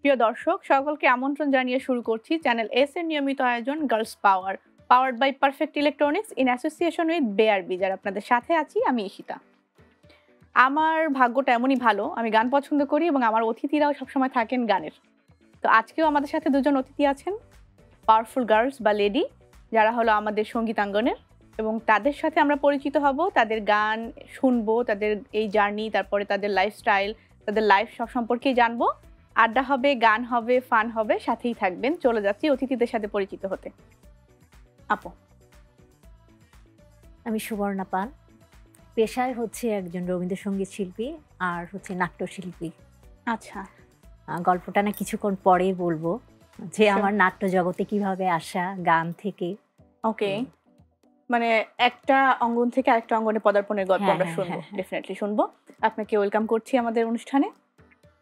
প্রিয় দর্শক সকলকে আমন্ত্রণ জানিয়ে শুরু করছি চ্যানেল এস এর নিয়মিত আয়োজন girls power, powered by perfect electronics in association with বেআরবি। যার আপনাদের সাথে আছি আমি ঈশিতা। আমার ভাগ্যটা এমনই ভালো, আমি গান পছন্দ করি এবং আমার অতিথিরাও সবসময় থাকেন গানের। তো আজকেও আমাদের সাথে দুজন অতিথি আছেন, পাওয়ারফুল গার্লস বা লেডি, যারা হলো আমাদের সঙ্গীতাঙ্গনের, এবং তাদের সাথে আমরা পরিচিত হব, তাদের গান শুনবো, তাদের এই জার্নি, তারপরে তাদের লাইফস্টাইল, তাদের লাইফ সব সম্পর্কেই জানবো। আড্ডা হবে, গান হবে, ফান হবে, সাথেই থাকবেন। চলে যাচ্ছি অতিথিদের সাথে পরিচিত হতে। আপু, আমি সুবর্ণা পাল, পেশায় হচ্ছে একজন রবীন্দ্রসঙ্গীত শিল্পী আর হচ্ছে নাট্যশিল্পী। আচ্ছা, গল্পটা না কিছুক্ষণ পরে বলবো যে আমার নাট্য জগতে কিভাবে আসা, গান থেকে। ওকে, মানে একটা অঙ্গন থেকে আরেকটা অঙ্গনে পদার্পণের গল্প আমরা শুনবো, ডেফিনেটলি শুনবো। আপনাকে ওয়েলকাম করছি আমাদের অনুষ্ঠানে।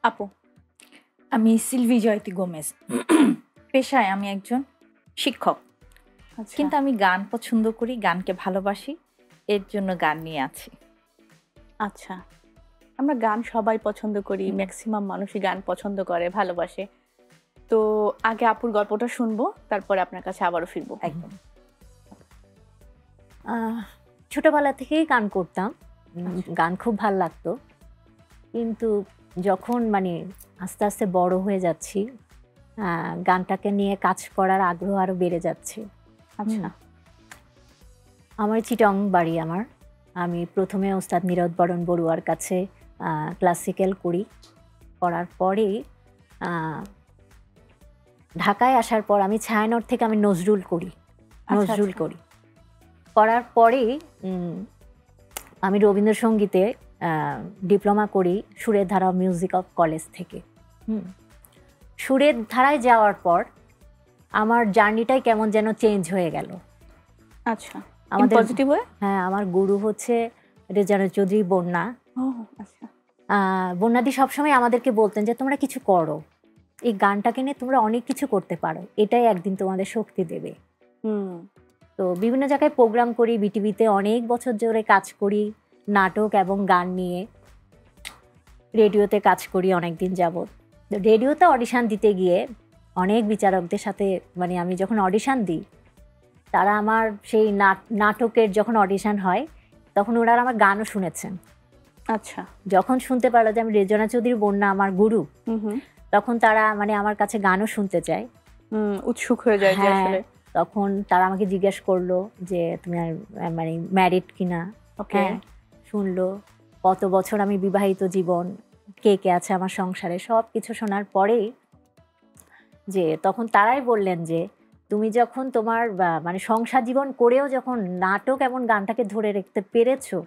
আপু, আমি সিলভি জয়তি গোমেজ, পেশায় আমি একজন শিক্ষক, কিন্তু আমি গান পছন্দ করি, গানকে ভালোবাসি, এর জন্য গান নিয়ে আছি। আচ্ছা, আমরা গান সবাই পছন্দ করি, ম্যাক্সিমাম মানুষই গান পছন্দ করে, ভালোবাসে। তো আগে আপুর গল্পটা শুনবো, তারপরে আপনার কাছে আবারও ফিরবো। একদম। ছোটবেলা থেকেই গান করতাম, গান খুব ভালো লাগতো, কিন্তু যখন মানে আস্তে আস্তে বড় হয়ে যাচ্ছি, গানটাকে নিয়ে কাজ করার আগ্রহ আরও বেড়ে যাচ্ছে। আচ্ছা, আমার চিটং বাড়ি। আমি প্রথমে ওস্তাদ নীরদবরণ বড়ুয়ার কাছে ক্লাসিক্যাল করি, করার পরে ঢাকায় আসার পর আমি ছায়ানট থেকে আমি নজরুল করি, করার পরে আমি রবীন্দ্রসঙ্গীতে ডিপ্লোমা করি সুরের ধারা মিউজিক অফ কলেজ থেকে। সুরের ধারায় যাওয়ার পর আমার জার্নিটাই কেমন যেন চেঞ্জ হয়ে গেল। আচ্ছা, আমাদের পজিটিভ ওয়ে। হ্যাঁ, আমার গুরু হচ্ছে রেজানা চৌধুরী বন্যা। আচ্ছা, বন্যাদি সবসময় আমাদেরকে বলতেন যে তোমরা কিছু করো, এই গানটাকে নিয়ে তোমরা অনেক কিছু করতে পারো, এটাই একদিন তোমাদের শক্তি দেবে। তো বিভিন্ন জায়গায় প্রোগ্রাম করি, বিটিভিতে অনেক বছর ধরে কাজ করি নাটক এবং গান নিয়ে, রেডিওতে কাজ করি অনেক দিন যাবৎ। রেডিওতে অডিশন দিতে গিয়ে অনেক বিচারকদের সাথে, মানে আমি যখন অডিশন দিই, তারা আমার সেই নাটকের যখন অডিশন হয় তখন ওনারা আমার গানও শুনেছেন। আচ্ছা, যখন শুনতে পারলো যে আমি রেজানা চৌধুরী বন্যা আমার গুরু, তখন তারা মানে আমার কাছে গানও শুনতে চায়, উৎসুক হয়ে যায়। তখন তারা আমাকে জিজ্ঞেস করলো যে তুমি মানে ম্যারিড কিনা। শুনলো কত বছর আমি বিবাহিত জীবন, কে কে আছে আমার সংসারে, সব কিছু শোনার পরেই যে তখন তারাই বললেন যে তুমি যখন তোমার মানে সংসার জীবন করেও যখন নাটক এমন গানটাকে ধরে রাখতে পেরেছো,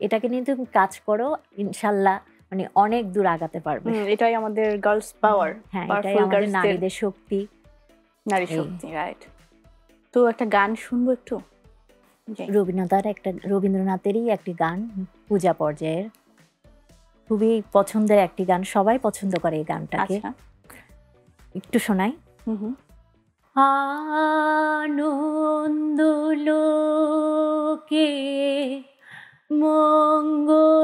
এটাকে নিয়ে তুমি কাজ করো, ইনশাল্লাহ মানে অনেক দূর আগাতে পারবে। এটাই আমাদের গার্লস পাওয়ার। হ্যাঁ, এটাই আমাদের নারীদের শক্তি, নারী শক্তি, রাইট। তো একটা গান শুনবো একটু, রবীন্দ্রনাথেরই একটি গান, পূজা পর্যায়ের, খুবই পছন্দের একটি গান, সবাই পছন্দ করে এই গানটাকে। একটু শোনাই। আনন্দ লোকে মঙ্গলালোকে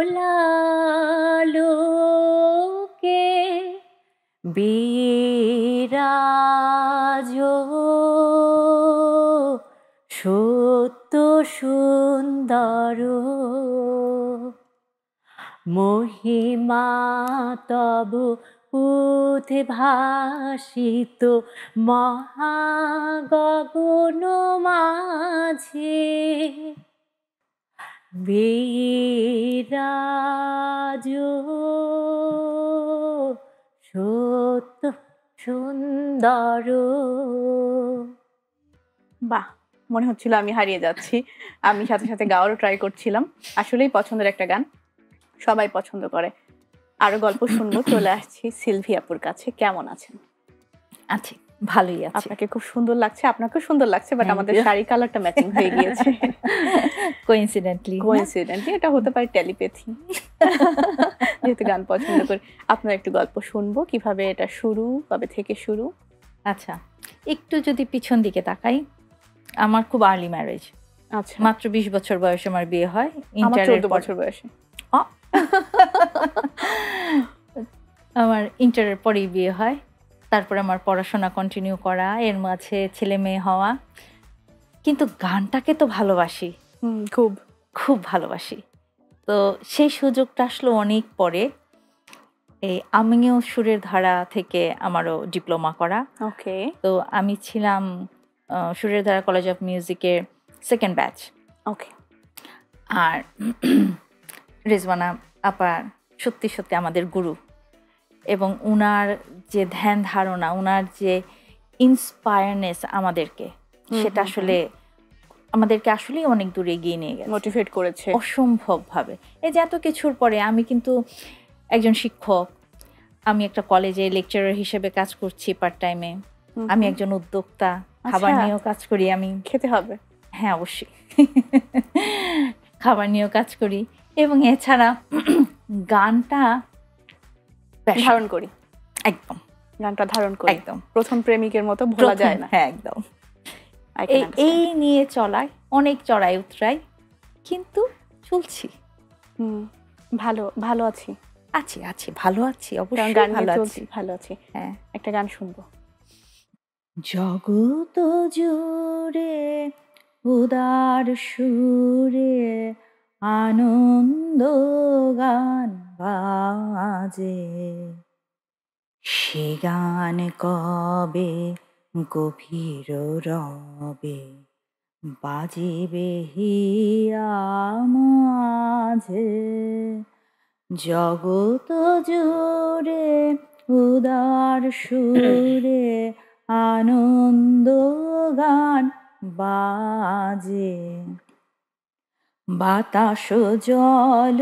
বিরাজ সত্য সুন্দর, মহিমা তব উদ্ভাসিত মহাগগন মাঝে, বিরাজ সত্য সুন্দর। বাহ, মনে হচ্ছিল আমি হারিয়ে যাচ্ছি। আমি সাথে সাথে গাওয়ারও ট্রাই করছিলাম। আসলেই পছন্দের একটা গান, সবাই পছন্দ করে। আরো গল্প শুনবো, চলে আসছি সিলভি আপুর কাছে। কেমন আছেন? আছি, ভালোই আছি। আপনাকে খুব সুন্দর লাগছে, আপনাকেও সুন্দর লাগছে, বাট আমাদের শাড়ি কালারটা ম্যাচিং হয়ে গিয়েছে। কোইন্সিডেন্টলি এটা হতে পারে টেলিপ্যাথি, যেহেতু গান পছন্দ করি। আপনার একটু গল্প শুনবো, কিভাবে এটা শুরু, কবে থেকে শুরু। আচ্ছা, একটু যদি পিছন দিকে তাকাই, আমার খুব আর্লি ম্যারেজ। আচ্ছা, মাত্র 20 বছর বয়সে আমার বিয়ে হয়। আমার ইন্টারের 14 বছর বয়সে। আমার ইন্টারের পরেই বিয়ে হয়। তারপরে আমার পড়াশোনা কন্টিনিউ করা, এর মাঝে ছেলে মেয়ে হওয়া। কিন্তু গানটাকে তো ভালোবাসি, খুব খুব ভালোবাসি। তো সেই সুযোগটা আসলো অনেক পরে। এই আমিও সুরের ধারা থেকে আমারও ডিপ্লোমা করা। ওকে। তো আমি ছিলাম সুরের ধারা কলেজ অফ মিউজিকের সেকেন্ড ব্যাচ। ওকে। আর রেজওয়ানা আপা সত্যি সত্যি আমাদের গুরু, এবং উনার যে ধ্যান ধারণা, উনার যে ইন্সপায়ারনেস আমাদেরকে, সেটা আসলে আমাদেরকে আসলেই অনেক দূরে এগিয়ে নিয়ে গেছে, মোটিভেট করেছে অসম্ভবভাবে। এই যে এত কিছুর পরে আমি কিন্তু একজন শিক্ষক, আমি একটা কলেজে লেকচারার হিসেবে কাজ করছি পার্ট টাইমে, আমি একজন উদ্যোক্তা, খাবার নিয়েও কাজ করি। আমি খেতে হবে, হ্যাঁ অবশ্যই খাবার নিয়েও কাজ করি, এবং এছাড়া গানটা ধারণ করি। একদম গানটা ধারণ করি একদম প্রথম প্রেমিকের মতো, ভোলা যায় না। হ্যাঁ একদম। এই নিয়ে চলায় অনেক চড়াই উতরাই, কিন্তু চলছি। ভালো ভালো আছি, আছি আছি ভালো আছি, অবশ্যই গান ভালো চলছি, আছি। ভালো আছি। হ্যাঁ, একটা গান শুনবো। জগত জুড়ে উদার সুরে আনন্দ গান বাজে, সে গান কবে গভীর রবে বাজিবে হিয়া মাঝে। জগত জুড়ে উদার সুরে আনন্দ গান বাজে, বাতাস জল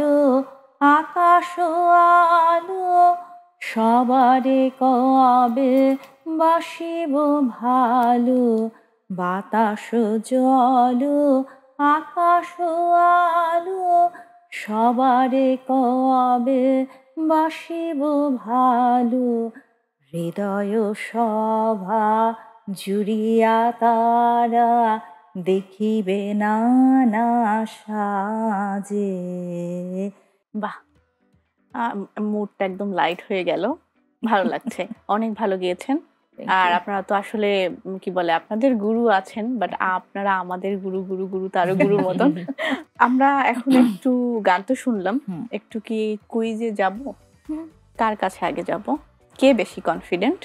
আকাশ আলো সবারে কবে বাসিব ভালো। বাতাস জল আকাশ আলো সবারে কবে বাসিব ভালো। হৃদয় সভা জুড়িয়া তারা দেখিবে নানা সাজে। বাহ, মুডটা একদম লাইট হয়ে গেল, ভালো লাগছে। অনেক ভালো গিয়েছেন। আর আপনারা তো আসলে কি বলে, আপনাদের গুরু আছেন, বাট আপনারা আমাদের গুরু গুরু গুরু তারও গুরুর মতন। আমরা এখন একটু গান তো শুনলাম, একটু কি কুইজে যাব? কার কাছে আগে যাব, কে বেশি কনফিডেন্ট?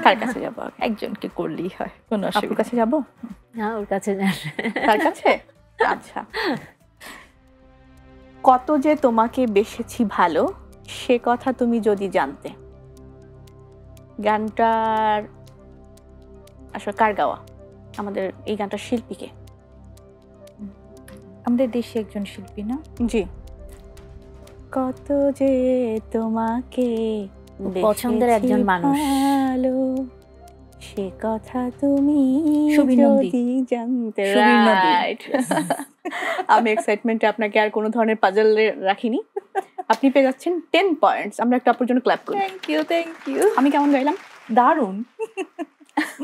কার কাছে যাব? একজনকে করলেই হয়, কোনো আপুর অসুবিধা কাছে যাব? না, ওর কাছে যান। তার কাছে? আচ্ছা। কত যে তোমাকে বেসেছি ভালো, সে কথা তুমি যদি জানতে। গানটার আসলে কার গাওয়া? আমাদের এই গানটার শিল্পীকে? আমাদের দেশে একজন শিল্পী না? জি। কত যে তোমাকে পছন্দের একজন মানুষ, ভালো, সে কথা তুমি সুবীর নন্দী। যদি জানতে। সুবীর নন্দী। Right. আমি এক্সাইটমেন্টে আপনাকে আর কোনো ধরনের পাজল রাখিনি। আপনি পেয়ে যাচ্ছেন 10 পয়েন্টস। আমরা একটা আপুর জন্য ক্ল্যাপ করি। Thank you, thank you. আমি কেমন গাইলাম? দারুণ,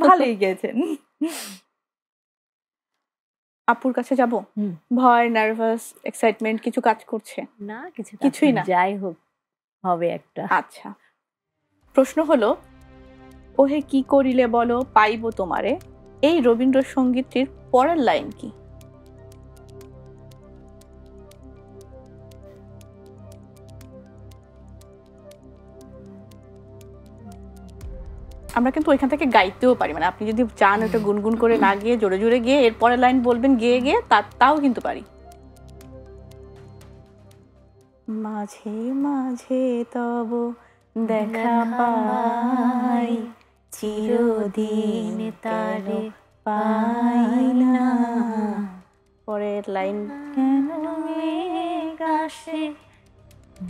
ভালোই গেছেন। আপুর কাছে যাব? ভয়, নার্ভাস, এক্সাইটমেন্ট কিছু কাজ করছে? না, কিছুই না। যাই হোক, হবে একটা। আচ্ছা, প্রশ্ন হলো, ওহে কি করিলে বলো পাইব তোমারে, এই রবীন্দ্রসঙ্গীতটির পরের লাইন কি? আমরা কিন্তু ওইখান থেকে গাইতেও পারি, মানে আপনি যদি চান ওটা গুনগুন করে না গিয়ে জোরে জোরে গিয়ে এর পরের লাইন বলবেন গেয়ে গিয়ে, তাও কিন্তু পারি। মাঝে মাঝে তব দেখা পাই, চিরদিন তারে পাই না। পরের লাইন কেন মেঘ আসে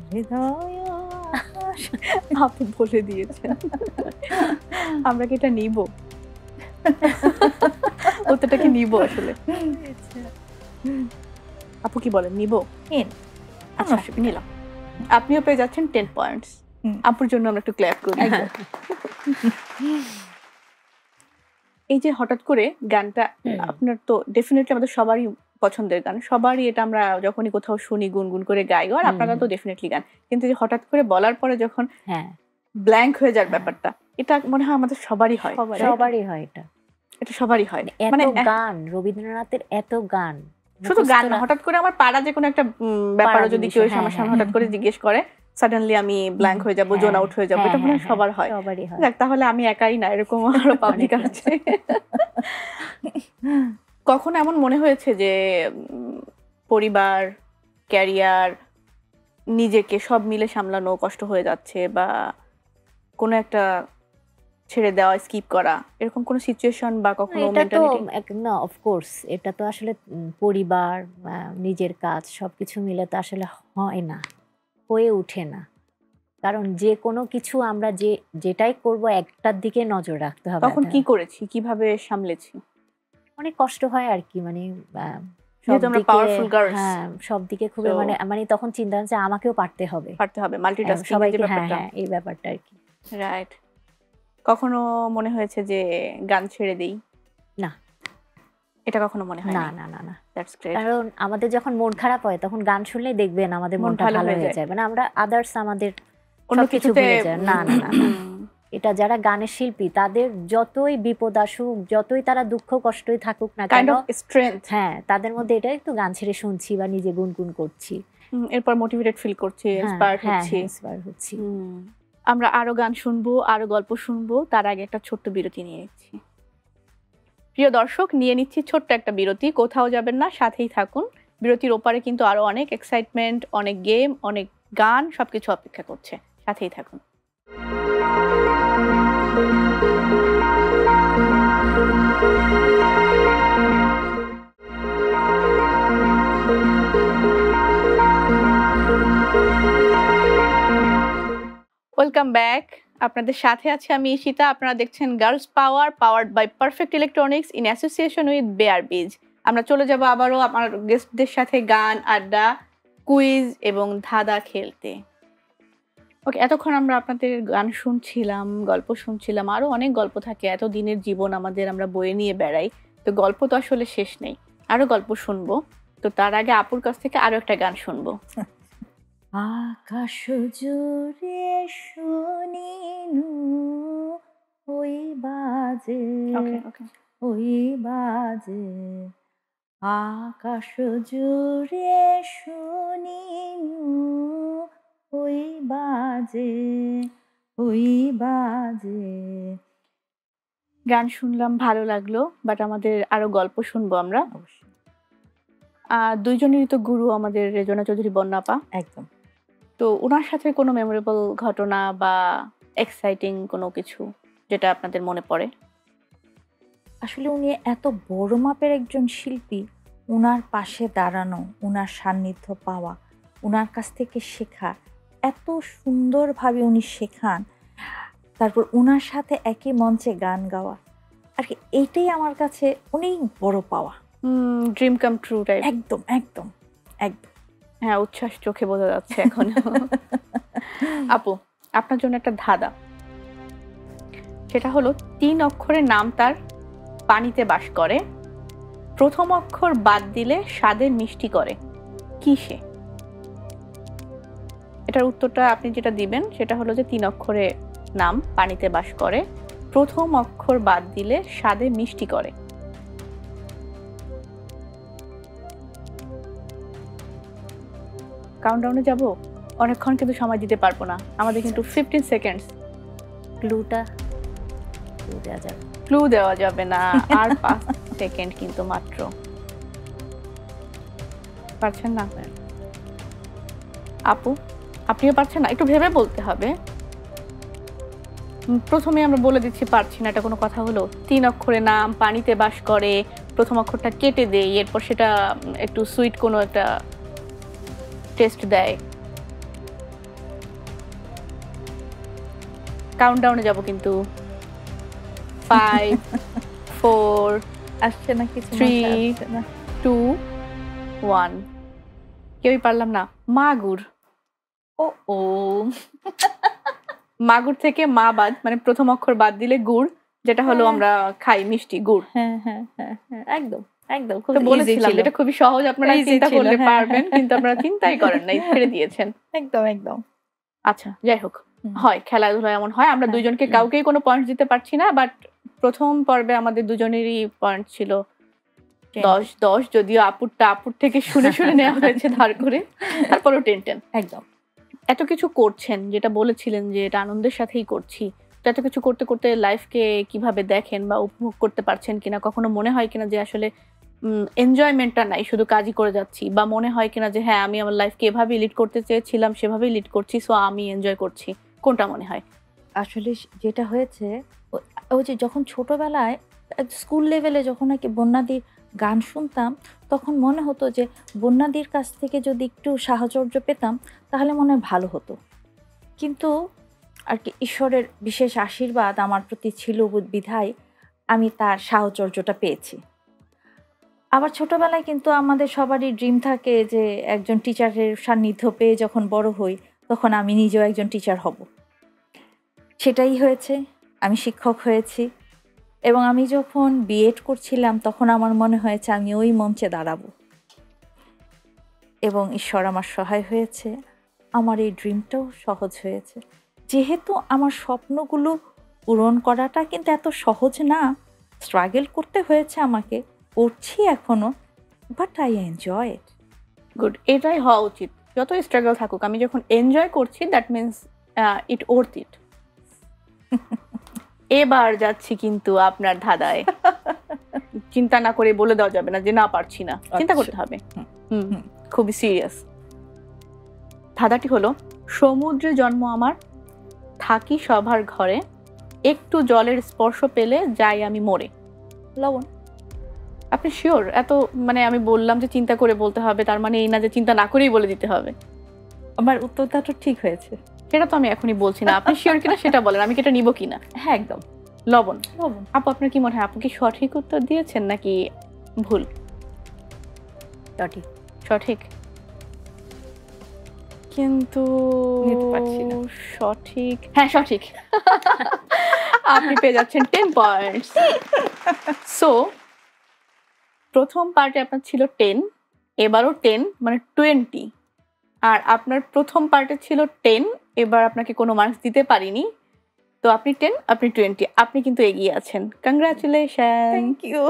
হৃদয় আকাশে। আপনি বলে দিয়েছেন। আমরা কি এটা নিব? ওটাকে নিব আসলে? আপু কি বলেন, নিব? নিন। আচ্ছা, নিলাম। আপনিও পেয়ে যাচ্ছেন 10 পয়েন্টস। আপুর জন্য আমরা একটু ক্ল্যাপ করি। এই যে হঠাৎ করে গানটা আপনার তো ডেফিনেটলি আমাদের সবারই পছন্দের গান, সবারই এটা আমরা যখনই কোথাও শুনি গুনগুন করে গাই, আর আপনারা তো ডেফিনেটলি গান, কিন্তু যে হঠাৎ করে বলার পরে যখন ব্ল্যাঙ্ক হয়ে যাওয়ার ব্যাপারটা, এটা মনে হয় আমাদের সবারই হয়। সবারই হয় এটা সবারই হয়। মানে গান, রবীন্দ্রনাথের এত গান, শুধু গান না, হঠাৎ করে আমার পাড়া যে কোনো একটা ব্যাপারও যদি কেউ আমার সামনে হঠাৎ করে জিজ্ঞেস করে, সাডেনলি আমি ব্ল্যাঙ্ক হয়ে যাবো, জোন আউট হয়ে যাবো, এটা মনে হয় সবার হয়। তাহলে আমি একাই না, এরকম আরো পাবলিক আছে। কখন এমন মনে হয়েছে যে পরিবার, ক্যারিয়ার, নিজেকে সব মিলে সামলানো কষ্ট হয়ে যাচ্ছে, বা কোনো একটা ছেড়ে দেওয়া, স্কিপ করা, এরকম কোনো সিচুয়েশন বা কখনো মেন্টালিটি? না, অফকোর্স এটা তো আসলে পরিবার, নিজের কাজ সবকিছু মিলে তো আসলে হয় না, হয়ে ওঠে না। কারণ যে কোনো কিছু আমরা যেটাই করব একটার দিকে নজর রাখতে হবে। তখন কি করেছি, কিভাবে সামলেছি? অনেক কষ্ট হয় আর কি, মানে সব দিকে খুবই মানে তখন চিন্তা হচ্ছে আমাকেও পারতে হবে, মাল্টিটাস্কিং সবাইকে, এই ব্যাপারটা আর কি। রাইট। কখনো মনে হয়েছে যে গান ছেড়ে দেই? না, এটা কখনো মনে হয় না। That's great. কারণ আমাদের যখন মন খারাপ হয় তখন গান শুনলে দেখবেন আমাদের মনটা ভালো হয়ে যায়, মানে আমরা আদার্স আমাদের অন্য কিছু ভুলে যাই। না, এটা যারা গানের শিল্পী তাদের যতই বিপদ আসুক, যতই তারা দুঃখ কষ্টই থাকুক না কেন, তাদের মধ্যে এটা একটু গান ছেড়ে শুনছি বা নিজে গুনগুন করছি, এরপর মোটিভেটেড ফিল করছি, ইন্সপায়ার্ড হচ্ছি। আমরা আরো গান শুনবো, আরো গল্প শুনবো, তার আগে একটা ছোট্ট বিরতি নিয়ে নিচ্ছি। প্রিয় দর্শক, নিয়ে নিচ্ছি ছোট্ট একটা বিরতি, কোথাও যাবেন না, সাথেই থাকুন। বিরতির ওপারে কিন্তু আরো অনেক এক্সাইটমেন্ট, অনেক গেম, অনেক গান, সবকিছু অপেক্ষা করছে, সাথেই থাকুন। Welcome back. আপনাদের সাথে আছে আমি ঈশিতা। আপনারা দেখছেন girls power, powered by perfect electronics in association with বেয়ারবিজ। আমরা চলে যাব আবারও আমার গেস্টদের সাথে গান, আড্ডা, কুইজ এবং ধাঁধা খেলতে। ওকে, এতক্ষণ আমরা আপনাদের গান শুনছিলাম, গল্প শুনছিলাম, আরও অনেক গল্প থাকে, এত দিনের জীবন আমাদের, আমরা বয়ে নিয়ে বেড়াই, তো গল্প তো আসলে শেষ নেই, আরও গল্প শুনবো। তো তার আগে আপুর কাছ থেকে আরও একটা গান শুনবো। আকাশ জুড়ে শুনিনু ওই বাজে, ওই বাজে, আকাশ জুড়ে শুনিনু ওই বাজে, ওই বাজে। গান শুনলাম, ভালো লাগলো, বাট আমাদের আরো গল্প শুনবো আমরা। দুইজনেরই তো গুরু আমাদের রেজনা চৌধুরী বন্যা আপা। একদম। তো ওনার সাথে কোনো মেমোরেবল ঘটনা বা এক্সাইটিং কোনো কিছু যেটা আপনাদের মনে পড়ে? আসলে উনি এত বড় মাপের একজন শিল্পী, ওনার পাশে দাঁড়ানো, ওনার সান্নিধ্য পাওয়া, ওনার কাছ থেকে শেখা, এত সুন্দরভাবে উনি শেখান, তারপর ওনার সাথে একই মঞ্চে গান গাওয়া, আর কি এইটাই আমার কাছে অনেক বড় পাওয়া, ড্রিম কাম ট্রু টাইপ। একদম একদম একদম। হ্যাঁ, উচ্ছ্বাস চোখে বোঝা যাচ্ছে এখন। আপু, আপনার জন্য একটা ধাঁধা, সেটা হলো 3 অক্ষরের নাম, তার পানিতে বাস করে, প্রথম অক্ষর বাদ দিলে স্বাদের মিষ্টি করে, কি সে? এটার উত্তরটা আপনি যেটা দিবেন সেটা হলো যে 3 অক্ষরে নাম, পানিতে বাস করে, প্রথম অক্ষর বাদ দিলে স্বাদে মিষ্টি করে। কাউন্টডাউনে যাব, অনেকক্ষণ কিন্তু সময় দিতে পারবো না, আমাদের কিন্তু 15 সেকেন্ডস। ক্লু দেওয়া যাবে না, আর 5 সেকেন্ড কিন্তু মাত্র। পারছেন না আপু? আপনিও পারছেন না? একটু ভেবে বলতে হবে। প্রথমে আমরা বলে দিচ্ছি পারছি না, এটা কোনো কথা হলো? 3 অক্ষরে নাম, পানিতে বাস করে, প্রথম অক্ষরটা কেটে দেই, এরপর সেটা একটু সুইট কোনো একটা টেস্ট দেয়। কাউন্টডাউনে যাব কিন্তু। 5 4 আসছে না কিছু, 3 2 1। কেউই পারলাম না। মাগুর। ও মাগুর থেকে মা বাদ, মানে প্রথম অক্ষর বাদ দিলে গুড়, যেটা হলো হ্যাঁ। আমরা খাই মিষ্টি গুড়। হ্যাঁ হ্যাঁ হ্যাঁ হ্যাঁ, একদম একদম খুব তো easy বলেছিলাম ছিল। এটা খুবই সহজ, আপনারা Easy চিন্তা ছিল, করলে হ্যাঁ, পারবেন, হ্যাঁ। কিন্তু আপনারা চিন্তাই করেন নাই, ছেড়ে দিয়েছেন। একদম একদম। আচ্ছা, যাই হোক, হুম। হয় খেলাধুলা এমন হয়, আমরা হ্যাঁ, দুইজনকে কাউকেই কোনো পয়েন্ট দিতে পারছি না, বাট প্রথম পর্বে আমাদের দুজনেরই পয়েন্ট ছিল 10-10, যদিও আপুর থেকে শুনে শুনে নেওয়া হয়েছে ধার করে, তারপরও 10-10। একদম। এত কিছু করছেন, যেটা বলেছিলেন যে এটা আনন্দের সাথেই করছি, তো এত কিছু করতে করতে লাইফকে কিভাবে দেখেন বা উপভোগ করতে পারছেন কিনা? কখনো মনে হয় কিনা যে আসলে এনজয়মেন্টটা নাই, শুধু কাজই করে যাচ্ছি, বা মনে হয় কিনা যে হ্যাঁ আমি আমার লাইফকে এভাবেই লিড করতে চেয়েছিলাম, সেভাবেই লিড করছি, সো আমি এনজয় করছি? কোনটা মনে হয়? আসলে যেটা হয়েছে, ওই যে যখন ছোটবেলায় স্কুল লেভেলে যখন নাকি বন্যাদির গান শুনতাম, তখন মনে হতো যে বন্যাদির কাছ থেকে যদি একটু সাহচর্য পেতাম তাহলে মনে হয় ভালো হতো। কিন্তু আর কি ঈশ্বরের বিশেষ আশীর্বাদ আমার প্রতি ছিল বিধায় আমি তার সাহচর্যটা পেয়েছি। আবার ছোটবেলায় কিন্তু আমাদের সবারই ড্রিম থাকে যে একজন টিচারের সান্নিধ্য পেয়ে যখন বড় হই, তখন আমি নিজেও একজন টিচার হব। সেটাই হয়েছে, আমি শিক্ষক হয়েছি। এবং আমি যখন বিএড করছিলাম তখন আমার মনে হয়েছে আমি ওই মঞ্চে দাঁড়াবো, এবং ঈশ্বর আমার সহায় হয়েছে, আমার এই ড্রিমটাও সহজ হয়েছে। যেহেতু আমার স্বপ্নগুলো পূরণ করাটা কিন্তু এত সহজ না, স্ট্রাগল করতে হয়েছে আমাকে, করছি এখনো, but I enjoy it. Good, এটাই হওয়া উচিত। যতই স্ট্রাগল থাকুক, আমি যখন এনজয় করছি, that means it worth it. এবার যাচ্ছি কিন্তু আপনার ধাঁধায়। চিন্তা না করে বলে দেওয়া যাবে না যে না পারছি না, চিন্তা করতে হবে। খুবই সিরিয়াস। ধাঁধাটি হলো, সমুদ্রে জন্ম আমার, থাকি সবার ঘরে, একটু জলের স্পর্শ পেলে যাই আমি মরে। লবণ। আপনি শিওর? এত মানে আমি বললাম যে চিন্তা করে বলতে হবে, তার মানে এই না যে চিন্তা না করেই বলে দিতে হবে। আমার উত্তরটা তো ঠিক হয়েছে। সেটা তো আমি এখনই বলছি না, আপনি শিওর কিনা সেটা বলেন, আমি কি এটা নিব কিনা। হ্যাঁ একদম লবণ। লবণ। আপু আপনার কি মনে হয়, আপু কি সঠিক উত্তর দিয়েছেন নাকি ভুল? সঠিক। সঠিক, কিন্তু নিতে পারছি না। সঠিক, হ্যাঁ সঠিক। আপনি পেয়ে যাচ্ছেন 10 পয়েন্টস। সো প্রথম পার্টে আপনার ছিল 10, এবারও 10, মানে 20। আর আপনার প্রথম পার্টে ছিল 10, এবার আপনাকে কোনো মার্কস দিতে পারিনি, তো আপনি 10, আপনি 20, আপনি কিন্তু এগিয়ে আছেন। কংগ্রাচুলেশন। Thank you.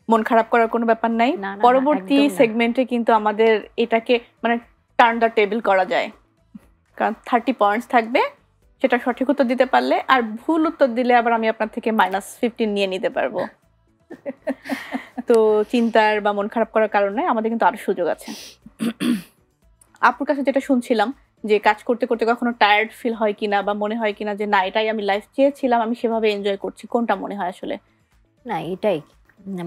মন খারাপ করার কোনো ব্যাপার নাই। না, না, না, পরবর্তী একদম না। সেগমেন্টে কিন্তু আমাদের এটাকে মানে টার্ন দ্য টেবিল করা যায়, কারণ 30 পয়েন্টস থাকবে, সেটা সঠিক উত্তর দিতে পারলে, আর ভুল উত্তর দিলে আবার আমি আপনার থেকে -15 নিয়ে নিতে পারবো। তো চিন্তার বা মন খারাপ করার কারণে আমাদের কিন্তু আরো সুযোগ আছে। আপুর কাছে যেটা শুনছিলাম যে কাজ করতে করতে কখনো টায়ার্ড ফিল হয় কিনা, বা মনে হয় কিনা যে না এটাই আমি লাইফ চেয়েছিলাম, আমি সেভাবে এনজয় করছি, কোনটা মনে হয় আসলে? না এটাই,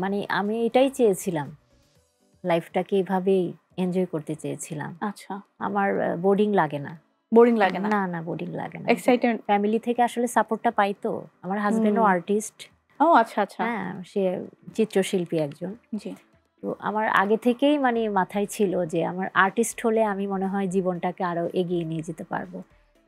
মানে আমি এটাই চেয়েছিলাম, লাইফটাকে এভাবেই এনজয় করতে চেয়েছিলাম। আচ্ছা, আমার বোরিং লাগে না। বোরিং লাগে না? না না বোরিং লাগে না। এক্সাইটেড? ফ্যামিলি থেকে আসলে সাপোর্টটা পাই তো। আমার হাজবেন্ডও আর্টিস্ট। ও আচ্ছা আচ্ছা। হ্যাঁ, সে চিত্রশিল্পী একজন। জি। তো আমার আগে থেকেই মানে মাথায় ছিল যে আমার আর্টিস্ট হলে আমি মনে হয় জীবনটাকে আরো এগিয়ে নিয়ে যেতে পারবো।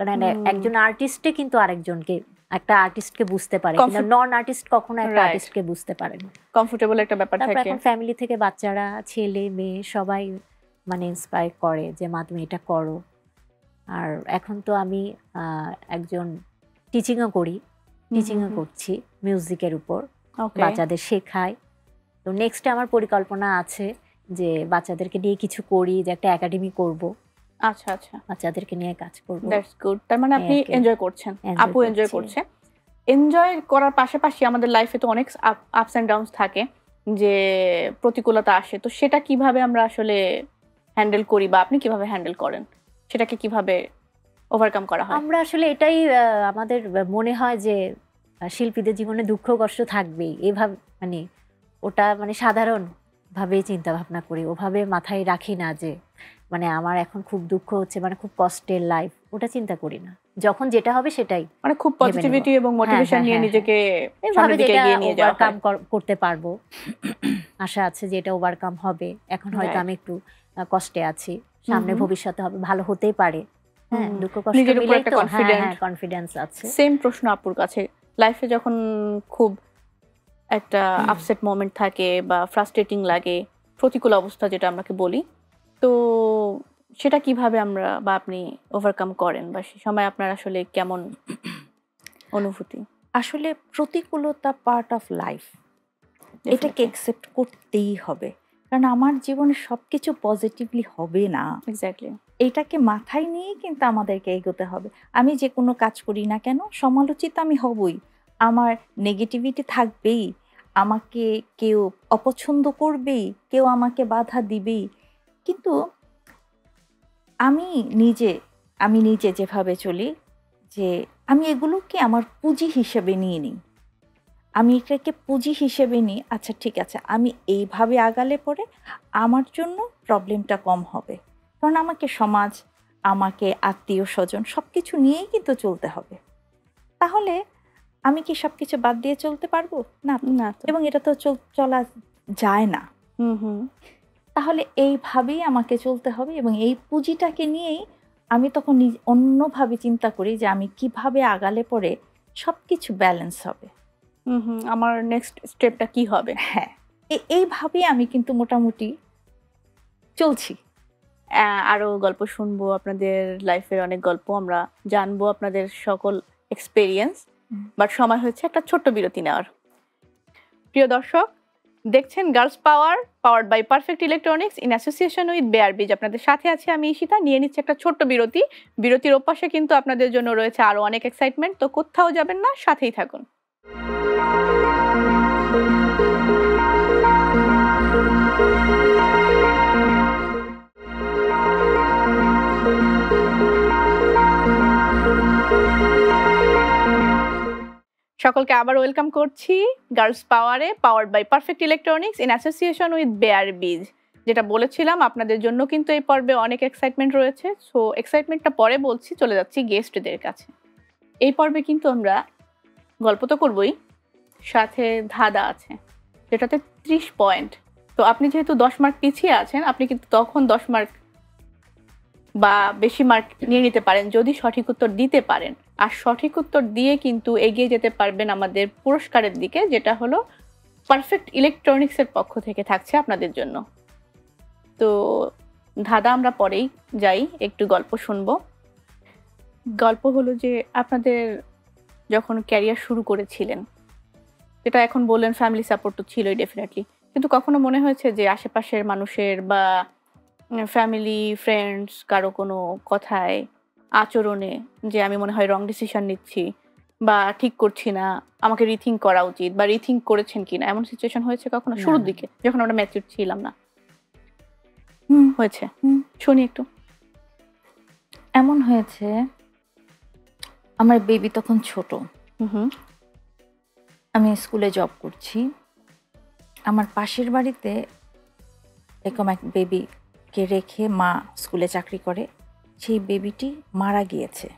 কারণ একজন আর্টিস্টে কিন্তু আরেকজনকে, একটা আর্টিস্টকে বুঝতে পারে, কিন্তু নন আর্টিস্ট কখনো একটা Right. আর্টিস্টকে বুঝতে পারে না। কমফোর্টেবল একটা ব্যাপার তারপর থাকে। এখন ফ্যামিলি থেকে বাচ্চারা, ছেলে মেয়ে সবাই মানে ইন্সপায়ার করে যে মা তুমি এটা করো। আর এখন তো আমি একজন টিচিংও করি, টিচিংও করছি মিউজিকের উপর, ওকে। বাচ্চাদের শেখাই। তো নেক্সটে আমার পরিকল্পনা আছে যে বাচ্চাদেরকে নিয়ে কিছু করি, যে একটা একাডেমি করব, আচ্ছা আচ্ছা, বাচ্চাদেরকে নিয়ে কাজ করব। That's good. তার মানে আপনি এই আর কি। এনজয় করছেন, Enjoy আপু এনজয় করছি। করছে। এনজয় করার পাশাপাশি আমাদের লাইফে তো অনেক আপস এন্ড ডাউনস থাকে, যে প্রতিকূলতা আসে, তো সেটা কিভাবে আমরা আসলে হ্যান্ডেল করি, বা আপনি কিভাবে হ্যান্ডেল করেন, সেটাকে কিভাবে ওভারকাম করা হয়? আমরা আসলে এটাই আমাদের মনে হয় যে শিল্পীদের জীবনে দুঃখ কষ্ট থাকবেই, এভাবে মানে ওটা মানে সাধারণ ভাবে চিন্তা ভাবনা করি, ওভাবে মাথায় রাখি না যে মানে আমার এখন খুব দুঃখ হচ্ছে, মানে খুব কষ্টের লাইফ, ওটা চিন্তা করি না। যখন যেটা হবে সেটাই মানে খুব ভেবে নেব। পজিটিভিটি এবং মোটিভেশন হ্যাঁ, নিয়ে হ্যাঁ, নিজেকে এভাবে সামনের দিকে যেটা এগিয়ে নিয়ে যাওয়া হয়। ওভারকাম করতে পারবো, আশা আছে যে এটা ওভারকাম হবে। এখন হয়তো Right. আমি একটু কষ্টে আছি, সামনে হুম। ভবিষ্যতে হবে ভালো হতেই পারে, হ্যাঁ হুম। দুঃখ কষ্ট নিজের উপর মিলাই একটা তো, হ্যাঁ confident। হ্যাঁ কনফিডেন্স আছে। সেম প্রশ্ন আপুর কাছে, লাইফে যখন খুব একটা আপসেট মোমেন্ট থাকে বা ফ্রাস্ট্রেটিং লাগে, প্রতিকূল অবস্থা যেটা আমরাকে বলি, তো সেটা কিভাবে আমরা বা আপনি ওভারকাম করেন, বা সে সময় আপনার আসলে কেমন অনুভূতি? আসলে প্রতিকূলতা পার্ট অফ লাইফ, এটাকে Definitely. একসেপ্ট করতেই হবে, কারণ আমার জীবনে সবকিছু পজিটিভলি হবে না। এক্স্যাক্টলি। এটাকে মাথায় নিয়েই কিন্তু আমাদেরকে এগোতে হবে। আমি যে কোনো কাজ করি না কেন, সমালোচিত আমি হবই, আমার নেগেটিভিটি থাকবেই, আমাকে কেউ অপছন্দ করবেই, কেউ আমাকে বাধা দিবেই। কিন্তু আমি নিজে আমি নিজে যেভাবে চলি, যে আমি এগুলোকে আমার পুঁজি হিসেবে নিয়ে নিই। আমি এটাকে পুঁজি হিসেবে নিই, আচ্ছা ঠিক আছে, আমি এইভাবে আগালে পরে আমার জন্য প্রবলেমটা কম হবে। কারণ আমাকে সমাজ, আমাকে আত্মীয় স্বজন সব কিছু নিয়েই কিন্তু চলতে হবে। তাহলে আমি কি সব কিছু বাদ দিয়ে চলতে পারবো? না তো। না তো। এবং এটা তো চলা যায় না। হুম। তাহলে এইভাবেই আমাকে চলতে হবে, এবং এই পুঁজিটাকে নিয়েই আমি তখন অন্যভাবে চিন্তা করি যে আমি কিভাবে আগালে পরে সব কিছু ব্যালেন্স হবে। হুম, আমার নেক্সট স্টেপটা কি হবে? হ্যাঁ, এইভাবেই আমি কিন্তু মোটামুটি চলছি। আরো গল্প শুনবো, আপনাদের লাইফের অনেক গল্প আমরা জানবো, আপনাদের সকল এক্সপেরিয়েন্স। বাট সময় হচ্ছে একটা ছোট্ট বিরতি নেওয়ার। প্রিয় দর্শক, দেখছেন girls power, powered by perfect electronics in association with বেআরবিজ। আপনাদের সাথে আছি আমি ঈশিতা, নিয়ে নিচ্ছে একটা ছোট্ট বিরতি। বিরতির ওপাশে কিন্তু আপনাদের জন্য রয়েছে আরো অনেক এক্সাইটমেন্ট, তো কোথাও যাবেন না, সাথেই থাকুন। সকলকে আবার ওয়েলকাম করছি গার্লস পাওয়ারে, powered by perfect electronics in association with বেআরবিজ। যেটা বলেছিলাম, আপনাদের জন্য কিন্তু এই পর্বে অনেক এক্সাইটমেন্ট রয়েছে। সো এক্সাইটমেন্টটা পরে বলছি, চলে যাচ্ছি গেস্টদের কাছে। এই পর্বে কিন্তু আমরা গল্প তো করবই, সাথে ধাঁধা আছে, যেটাতে 30 পয়েন্ট। তো আপনি যেহেতু 10 মার্ক পিছিয়ে আছেন, আপনি কিন্তু তখন 10 মার্ক বা বেশি মার্ক নিয়ে নিতে পারেন যদি সঠিক উত্তর দিতে পারেন। আর সঠিক উত্তর দিয়ে কিন্তু এগিয়ে যেতে পারবেন আমাদের পুরস্কারের দিকে, যেটা হলো পারফেক্ট ইলেকট্রনিক্সের পক্ষ থেকে থাকছে আপনাদের জন্য। তো ধাঁধা আমরা পরেই যাই, একটু গল্প শুনবো। গল্প হলো যে আপনাদের যখন ক্যারিয়ার শুরু করেছিলেন, যেটা এখন বললেন ফ্যামিলি সাপোর্ট তো ছিলই ডেফিনেটলি, কিন্তু কখনো মনে হয়েছে যে আশেপাশের মানুষের বা ফ্যামিলি ফ্রেন্ডস কারো কোনো কথায়, আচরণে, যে আমি মনে হয় রং ডিসিশন নিচ্ছি বা ঠিক করছি না, আমাকে রিথিঙ্ক করা উচিত, বা রিথিঙ্ক করেছেন কিনা, এমন সিচুয়েশন হয়েছে কখনো না। শুরুর দিকে যখন আমরা ম্যাচিউর ছিলাম না? হয়েছে? হুম। শুনি একটু। এমন হয়েছে, আমার বেবি তখন ছোট, হুম। আমি স্কুলে জব করছি। আমার পাশের বাড়িতে এরকম এক বেবিকে রেখে মা স্কুলে চাকরি করে, সেই বেবিটি মারা গিয়েছে।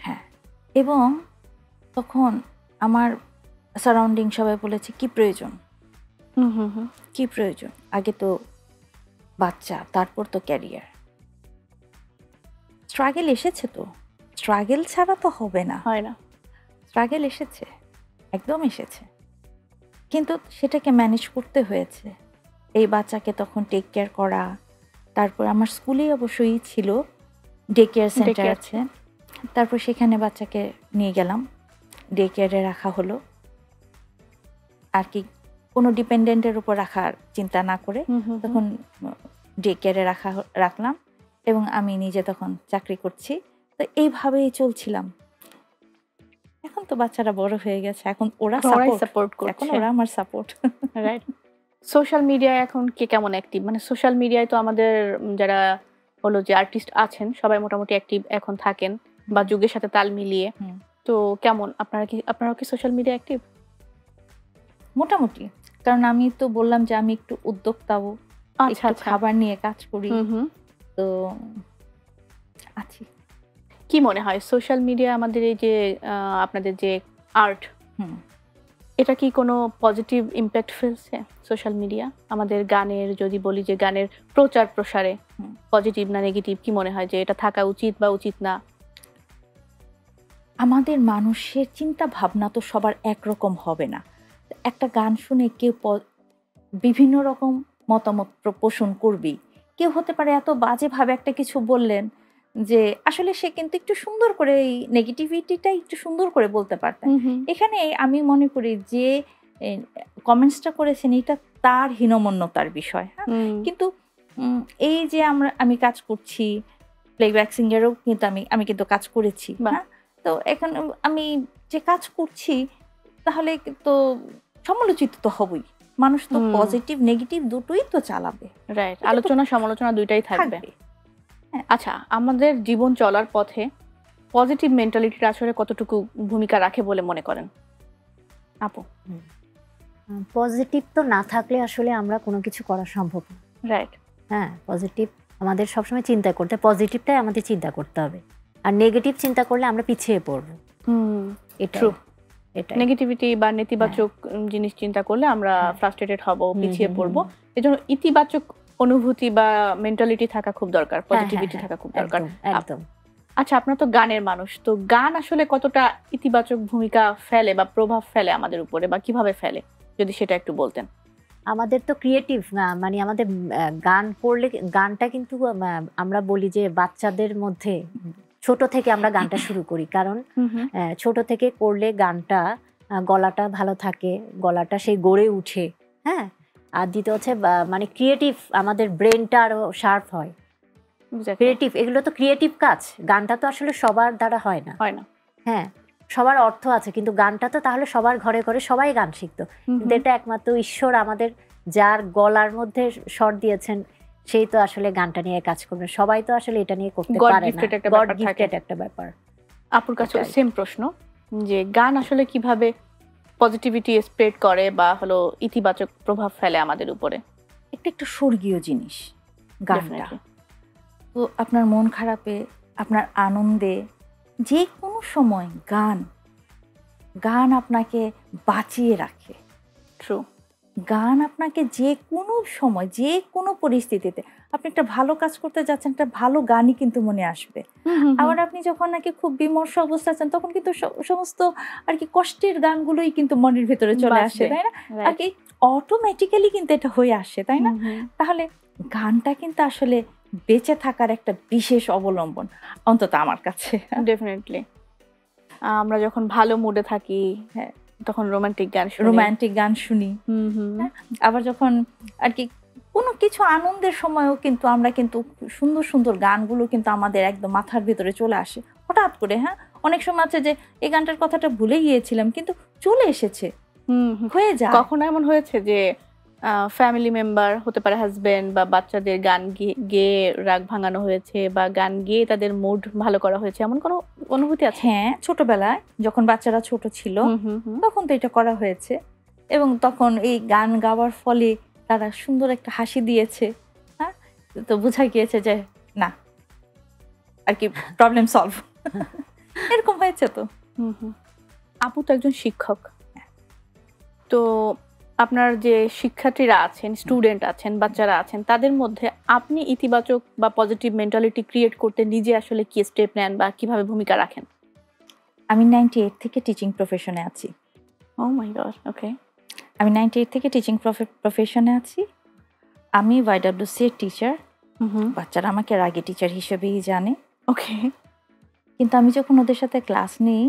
হ্যাঁ, এবং তখন আমার সারাউন্ডিং সবাই বলেছে কি প্রয়োজন, হুম। কি প্রয়োজন, আগে তো বাচ্চা, তারপর তো ক্যারিয়ার। স্ট্রাগল এসেছে, তো স্ট্রাগল ছাড়া তো হবে না। হয় না। স্ট্রাগল এসেছে, একদম এসেছে, কিন্তু সেটাকে ম্যানেজ করতে হয়েছে। এই বাচ্চাকে তখন টেক কেয়ার করা, তারপর আমার স্কুলেই অবশ্যই ছিল ডে কেয়ার সেন্টার Daycare আছে, তারপর সেখানে বাচ্চাকে নিয়ে গেলাম, ডে কেয়ারে রাখা হলো। আর কি, কোনো ডিপেন্ডেন্টের উপর রাখার চিন্তা না করে তখন ডে কেয়ারে রাখলাম, এবং আমি নিজে তখন চাকরি করছি। তো এইভাবেই চলছিলাম। এখন তো বাচ্চারা বড় হয়ে গেছে, এখন ওরা সাপোর্ট এখন করছে। ওরা আমার সাপোর্ট। রাইট। সোশ্যাল মিডিয়ায় এখন কে কেমন অ্যাক্টিভ? মানে সোশ্যাল মিডিয়ায় তো আমাদের যারা হলো যে আর্টিস্ট আছেন সবাই মোটামুটি অ্যাক্টিভ এখন থাকেন, বা যুগের সাথে তাল মিলিয়ে। তো কেমন আপনারা কি সোশ্যাল মিডিয়া অ্যাক্টিভ? মোটামুটি, কারণ আমি তো বললাম যে আমি একটু উদ্যোক্তাও, একটু খাবার নিয়ে কাজ করি, তো আছি। কি মনে হয় সোশ্যাল মিডিয়া আমাদের এই যে আপনাদের যে আর্ট, এটা কি কোনো পজিটিভ ইম্প্যাক্ট ফেলছে সোশ্যাল মিডিয়া আমাদের গানের? যদি বলি যে গানের প্রচার প্রসারে পজিটিভ না নেগেটিভ, কি মনে হয় যে এটা থাকা উচিত বা উচিত না? আমাদের মানুষের চিন্তা ভাবনা তো সবার একরকম হবে না। একটা গান শুনে কেউ বিভিন্ন রকম মতামত পোষণ করবেই। কেউ হতে পারে এত বাজেভাবে একটা কিছু বললেন যে আসলে সে কিন্তু একটু সুন্দর করে এই নেগেটিভিটিটা একটু সুন্দর করে বলতে পারতেন। এখানে আমি মনে করি যে কমেন্টসটা করেছেন এটা তার হীনমন্যতার বিষয়। হ্যাঁ, কিন্তু এই যে আমি কাজ করছি, প্লেব্যাক সিঙ্গারও কিন্তু আমি কিন্তু কাজ করেছি। হ্যাঁ, তো এখন আমি যে কাজ করছি তাহলে তো সমালোচিত তো হবই। মানুষ তো পজিটিভ নেগেটিভ দুটোই তো চালাবে, রাইট? আলোচনা সমালোচনা দুইটাই থাকবে। আচ্ছা, আমাদের জীবন চলার পথে পজিটিভ মেন্টালিটির আসলে কতটুকু ভূমিকা রাখে বলে মনে করেন আপু? পজিটিভ তো না থাকলে আসলে আমরা কোনো কিছু করা সম্ভব না। রাইট। হ্যাঁ, পজিটিভ আমাদের সবসময় চিন্তা করতে, পজিটিভটাই আমাদের চিন্তা করতে হবে। আর নেগেটিভ চিন্তা করলে আমরা পিছিয়ে পড়বো। ট্রু। নেগেটিভিটি বা নেতিবাচক জিনিস চিন্তা করলে আমরা ফ্রাস্ট্রেটেড হব, পিছিয়ে পড়বো। এজন্য ইতিবাচক অনুভূতি বা মেন্টালিটি থাকা খুব দরকার, পজিটিভিটি থাকা খুব দরকার। একদম। আচ্ছা, আপনারা তো গানের মানুষ, তো গান আসলে কতটা ইতিবাচক ভূমিকা ফেলে বা প্রভাব ফেলে আমাদের উপরে, বা কিভাবে ফেলে যদি সেটা একটু বলতেন? আমাদের তো ক্রিয়েটিভ, মানে আমাদের গান পড়লে, গানটা কিন্তু আমরা বলি যে বাচ্চাদের মধ্যে ছোট থেকে আমরা গানটা শুরু করি, কারণ ছোট থেকে করলে গানটা গলাটা ভালো থাকে, গলাটা সেই গড়ে উঠে। হ্যাঁ, আর দ্বিতীয় হচ্ছে মানে ক্রিয়েটিভ, আমাদের ব্রেনটা আরো শার্প হয়। ক্রিয়েটিভ, এগুলো তো ক্রিয়েটিভ কাজ। গানটা তো আসলে সবার দ্বারা হয় না। হ্যাঁ, সবার অর্থ আছে, কিন্তু গানটা তো তাহলে সবার ঘরে ঘরে সবাই গান শিখতো। কিন্তু এটা একমাত্র ঈশ্বর আমাদের যার গলার মধ্যে স্বর দিয়েছেন, সেই তো আসলে গানটা নিয়ে কাজ করবে। সবাই তো আসলে এটা নিয়ে করতে পারে না। গড গিফটেড একটা ব্যাপার। আপুর কাছে সেম প্রশ্ন, যে গান আসলে কিভাবে পজিটিভিটি স্প্রেড করে বা হলো ইতিবাচক প্রভাব ফেলে আমাদের উপরে? একটা স্বর্গীয় জিনিস গানটা। তো আপনার মন খারাপে, আপনার আনন্দে, যে কোনো সময় গান আপনাকে বাঁচিয়ে রাখে। ট্রু। গান আপনাকে যে কোনো সময়, যে কোনো পরিস্থিতিতে, আপনি একটা ভালো কাজ করতে যাচ্ছেন, একটা ভালো গানই কিন্তু মনে আসবে। আবার আপনি যখন নাকি খুব বিমর্ষ অবস্থা আছেন, তখন কিন্তু সমস্ত আর কি কষ্টের গানগুলোই কিন্তু মনের ভেতরে চলে আসে, তাই না? আর কি অটোমেটিক্যালি কিন্তু এটা হয়ে আসে, তাই না? তাহলে গানটা কিন্তু আসলে বেঁচে থাকার একটা বিশেষ অবলম্বন, অন্তত আমার কাছে। ডেফিনেটলি। আমরা যখন ভালো মুডে থাকি, হ্যাঁ, তখন রোমান্টিক গান শুনি। আবার যখন আর কি কোনো কিছু আনন্দের সময়ও কিন্তু আমরা কিন্তু সুন্দর সুন্দর গানগুলো কিন্তু আমাদের একদম মাথার ভেতরে চলে আসে হঠাৎ করে। হ্যাঁ, অনেক সময় আছে যে এই গানটার কথাটা ভুলে গিয়েছিলাম, কিন্তু চলে এসেছে, হয়ে যায়। কখনো এমন হয়েছে যে ফ্যামিলি মেম্বার, হতে পারে হাজবেন্ড বা বাচ্চাদের গান গেয়ে রাগ ভাঙানো হয়েছে, বা গান গেয়ে তাদের মুড ভালো করা হয়েছে, এমন কোনো অনুভূতি আছে? হ্যাঁ, ছোটবেলায় যখন বাচ্চারা ছোট ছিল তখন তো এটা করা হয়েছে, এবং তখন এই গান গাওয়ার ফলে তারা সুন্দর একটা হাসি দিয়েছে। হ্যাঁ, তো বোঝা গিয়েছে যে না আর কি প্রবলেম সলভ। এরকম হয়েছে। তো আপু তো একজন শিক্ষক, তো আপনার যে শিক্ষার্থীরা আছেন, স্টুডেন্ট আছেন, বাচ্চারা আছেন, তাদের মধ্যে আপনি ইতিবাচক বা পজিটিভ মেন্টালিটি ক্রিয়েট করতে নিজে আসলে কি স্টেপ নেন বা কিভাবে ভূমিকা রাখেন? আমি 98 থেকে টিচিং প্রফেশনে আছি। ও মাই গড, ওকে। আমি 98 থেকে টিচিং প্রফেশনে আছি। আমি YWC এর টিচার। বাচ্চারা আমাকে রাগী টিচার হিসেবেই জানে। ওকে। কিন্তু আমি যখন ওদের সাথে ক্লাস নিই,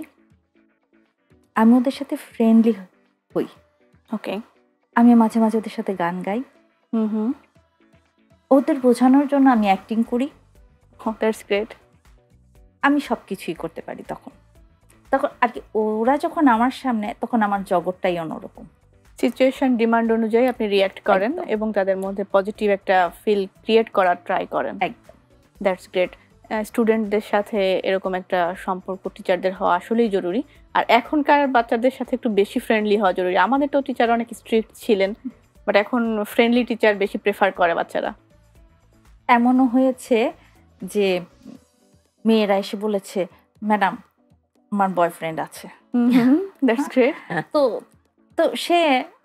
আমি ওদের সাথে ফ্রেন্ডলি হই। ওকে। আমি মাঝে মাঝে ওদের সাথে গান গাই। ওদের বোঝানোর জন্য আমি অ্যাক্টিং করি। That's great. আমি সব কিছুই করতে পারি তখন আর কি। ওরা যখন আমার সামনে, তখন আমার জগৎটাই অন্যরকম। সিচুয়েশন ডিমান্ড অনুযায়ী আপনি রিঅ্যাক্ট করেন এবং তাদের মধ্যে পজিটিভ একটা ফিল ক্রিয়েট করার ট্রাই করেন। একদম, দ্যাটস গ্রেট। স্টুডেন্টদের সাথে এরকম একটা সম্পর্ক টিচারদের হওয়া আসলেই জরুরি। আর এখনকার বাচ্চাদের সাথে একটু বেশি ফ্রেন্ডলি হওয়া জরুরি। আমাদের তো টিচার অনেক স্ট্রিক্ট ছিলেন, বাট এখন ফ্রেন্ডলি টিচার বেশি প্রেফার করে বাচ্চারা। এমনও হয়েছে যে মেয়েরা এসে বলেছে, ম্যাডাম আমার বয়ফ্রেন্ড আছে। That's great. তো তো সে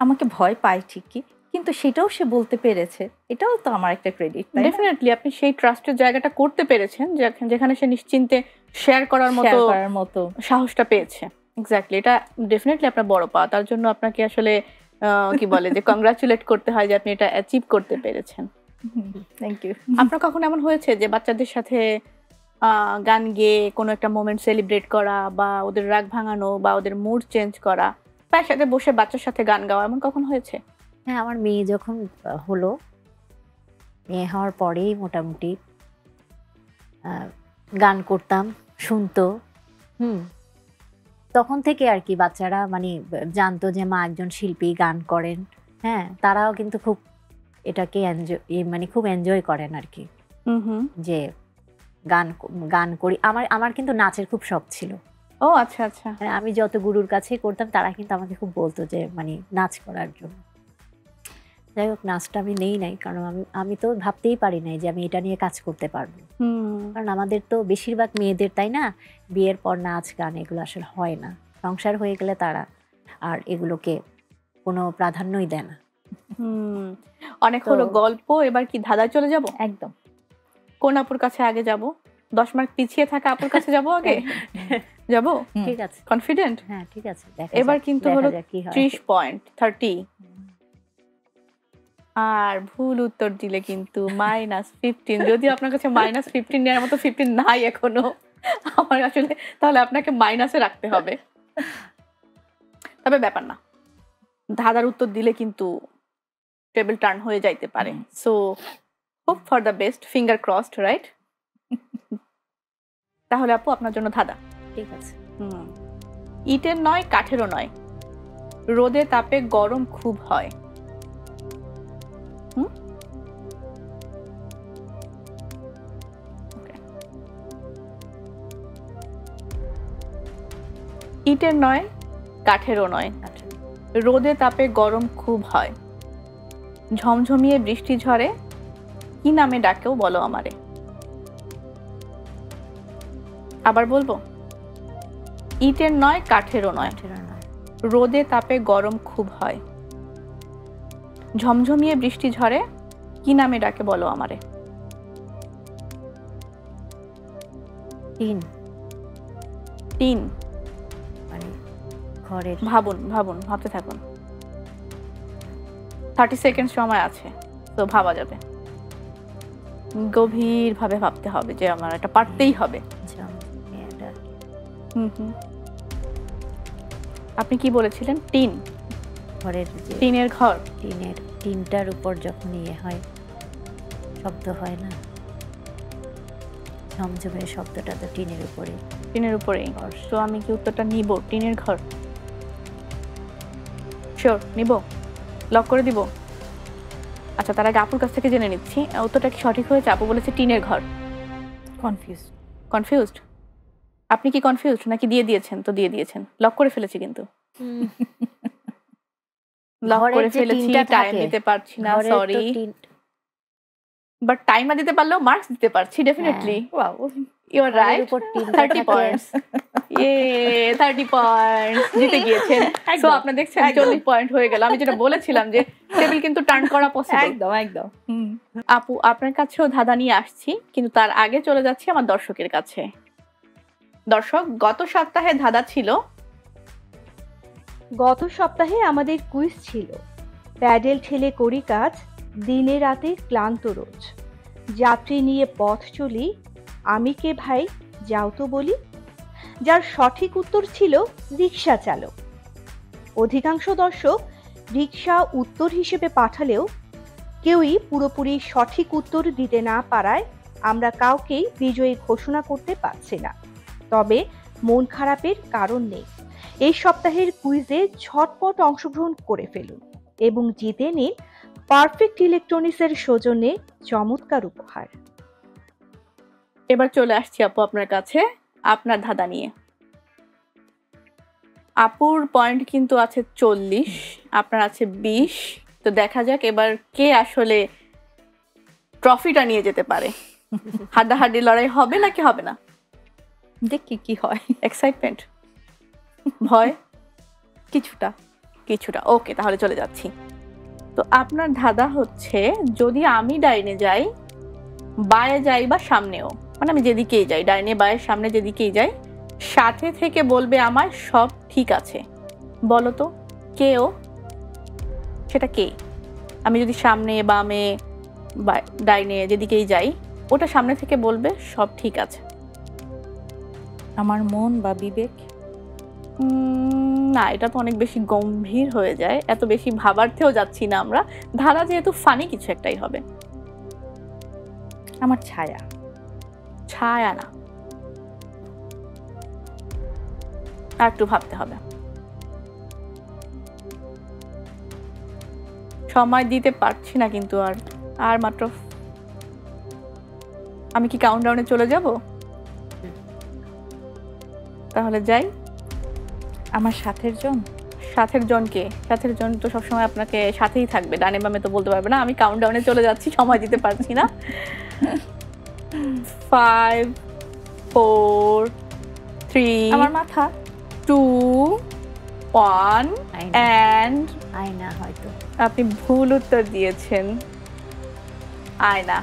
আমাকে ভয় পায় ঠিকই, কিন্তু সেটাও সে বলতে পেরেছে, এটাও তো আমার একটা ক্রেডিট। ডেফিনেটলি আপনি সেই ট্রাস্টের জায়গাটা করতে পেরেছেন, যেখানে সে নিশ্চিন্তে শেয়ার করার মতো সাহসটা পেয়েছে। এক্স্যাক্টলি, এটা ডেফিনেটলি আপনার বড় পাওয়া। তার জন্য আপনাকে আসলে কি বলে যে কংগ্রাচুলেট করতে হয় যে আপনি এটা অ্যাচিভ করতে পেরেছেন। Thank you. আপনার কখন এমন হয়েছে যে বাচ্চাদের সাথে গান গেয়ে কোনো একটা মোমেন্ট সেলিব্রেট করা, বা ওদের রাগ ভাঙানো, বা ওদের মুড চেঞ্জ করা, বা একসাথে বসে বাচ্চার সাথে গান গাওয়া, এমন কখন হয়েছে? হ্যাঁ, আমার মেয়ে যখন হলো, মেয়ে হওয়ার পরেই মোটামুটি গান করতাম, শুনতো। তখন থেকে আর কি বাচ্চারা মানে জানতো যে মা একজন শিল্পী, গান করেন। হ্যাঁ, তারাও কিন্তু খুব এটাকে মানে খুব এনজয় করেন আর কি, যে গান করি। আমার কিন্তু নাচের খুব শখ ছিল। ও আচ্ছা আচ্ছা। আমি যত গুরুর কাছেই করতাম, তারা কিন্তু আমাকে খুব বলতো যে মানে নাচ করার জন্য। যাই হোক, নাচটা আমি নেই নাই, কারণ আমি তো ভাবতেই পারি নাই যে আমি এটা নিয়ে কাজ করতে পারবো। কারণ আমাদের তো বেশিরভাগ মেয়েদের, তাই না, বিয়ের পর নাচ গান এগুলো আসলে হয় না। সংসার হয়ে গেলে তারা আর এগুলোকে কোনো প্রাধান্যই দেয় না। অনেক হলো গল্প, এবার কি ধাঁধায় চলে যাব? একদম। কোন আপুর কাছে আগে যাব? 10 মার্ক পিছিয়ে থাকা আপুর কাছে যাব আগে? যাব? ঠিক আছে, কনফিডেন্ট? হ্যাঁ ঠিক আছে। এবার কিন্তু হলো 30 পয়েন্ট, 30। আর ভুল উত্তর দিলে কিন্তু -15। যদি আপনার কাছে -15 নেওয়ার মতো 15 নাই এখনো আমার আসলে, তাহলে আপনাকে মাইনাসে রাখতে হবে। তবে ব্যাপার না, ধাঁধার উত্তর দিলে কিন্তু টেবিল টার্ন হয়ে যাইতে পারে। So hope for the best, finger crossed, right? তাহলে আপু আপনার জন্য ধাঁধা। ঠিক আছে। ইটের নয়, কাঠেরও নয়, রোদে তাপে গরম খুব হয়। ইটের নয়, কাঠেরও নয়, রোদে তাপে গরম খুব হয়, ঝমঝমিয়ে বৃষ্টি ঝরে, কি নামে ডাকেও বলো আমারে। আবার বলবো, ইটের নয়, কাঠেরও নয়, রোদে তাপে গরম খুব হয়, ঝমঝমিয়ে বৃষ্টি ঝরে, কি নামে ডাকে বলো আমারে। টিন। টিন মানে ঘরের। ভাবুন ভাবুন, ভাবতে থাকুন, 30 সেকেন্ড সময় আছে, তো ভাবা যাবে। গভীর ভাবে ভাবতে হবে যে আমার এটা পারতেই হবে। আপনি কি বলেছিলেন? টিন। ঘরের টিনের ঘর। টিনটার উপর যখন ইয়ে হয়, শব্দ হয় না, ঝমঝমের শব্দটা তো টিনের উপরে। টিনের উপরেই। তো আমি কি উত্তরটা নিব? টিনের ঘর। শিওর নিব? লক করে দিব? আচ্ছা, তার আগে আপুর কাছ থেকে জেনে নিচ্ছি উত্তরটা কি সঠিক হয়েছে। আপু বলেছে টিনের ঘর। কনফিউজড? আপনি কি কনফিউজড নাকি দিয়ে দিয়েছেন? তো দিয়ে দিয়েছেন, লক করে ফেলেছি কিন্তু। লক করে ফেলেছি, টাইম দিতে পারছি না, সরি। বাট টাইম না দিতে পারলেও মার্কস দিতে পারছি definitely. Wow, you are right. 30 points. 30 points জিতে গিয়েছেন। সো আপনি দেখছেন 40 পয়েন্ট হয়ে গেল। আমি যেটা বলেছিলাম যে টেবিল কিন্তু টার্ন করা পসিবল। একদম একদম। আপু, আপনার কাছেও ধাঁধা নিয়ে আসছি, কিন্তু তার আগে চলে যাচ্ছি আমার দর্শকের কাছে। দর্শক, গত সপ্তাহে ধাঁধা ছিল, গত সপ্তাহে আমাদের কুইজ ছিল প্যাডেল ঠেলে করি কাজ, দিনে রাতে ক্লান্ত রোজ, যাত্রী নিয়ে পথ চলি, আমি কে ভাই যাও তো বলি। যার সঠিক উত্তর ছিল রিক্সা চালক। অধিকাংশ দর্শক রিক্সা উত্তর হিসেবে পাঠালেও কেউই পুরোপুরি সঠিক উত্তর দিতে না পারায় আমরা কাউকেই বিজয়ী ঘোষণা করতে পারছি না। তবে মন খারাপের কারণ নেই। এই সপ্তাহের কুইজে ঝটপট অংশগ্রহণ করে ফেলুন এবং জিতে নিন পারফেক্ট ইলেকট্রনিক্সের সৌজন্যে চমৎকার উপহার। এবার চলে আসছি আপু আপনার কাছে আপনার ধাঁধা নিয়ে। আপুর পয়েন্ট কিন্তু আছে 40, আপনার আছে 20। তো দেখা যাক এবার কে আসলে ট্রফিটা নিয়ে যেতে পারে। হাড্ডাহাড্ডি লড়াই হবে নাকি হবে না, দেখি কি হয়। এক্সাইটমেন্ট, ভয় কিছুটা, কিছুটা, ওকে, তাহলে চলে যাচ্ছি। তো আপনার ধাঁধা হচ্ছে, যদি আমি ডাইনে যাই, বায়ে যাই বা সামনেও, মানে আমি যেদিকেই যাই, ডাইনে বায়ে সামনে যেদিকেই যাই, সাথে থেকে বলবে আমায় সব ঠিক আছে, বলো তো কেও, সেটা কে? আমি যদি সামনে বামে বা ডাইনে যেদিকেই যাই, ওটা সামনে থেকে বলবে সব ঠিক আছে। আমার মন বা বিবেক? না, এটা তো অনেক বেশি গম্ভীর হয়ে যায়, এত বেশি ভাবার্থেও যাচ্ছি না আমরা। ধারা যেহেতু ফানি কিছু একটাই হবে। আমার ছায়া? ছায়া না, আর একটু ভাবতে হবে। সময় দিতে পারছি না কিন্তু, আর মাত্র, আমি কি কাউন্টডাউনে চলে যাব? তাহলে যাই। আমার সাথের জন? সাথের জনকে? সাথের জন তো সবসময় আপনাকে সাথেই থাকবে, ডানে বামে তো বলতে পারবে না। আমি কাউন্টডাউনে চলে যাচ্ছি, সময় দিতে পারছি না। 5 4 3 আমার মাথা? 2 1 আয়না। and আয়না হয়তো। আপনি ভুল উত্তর দিয়েছেন, আয়না।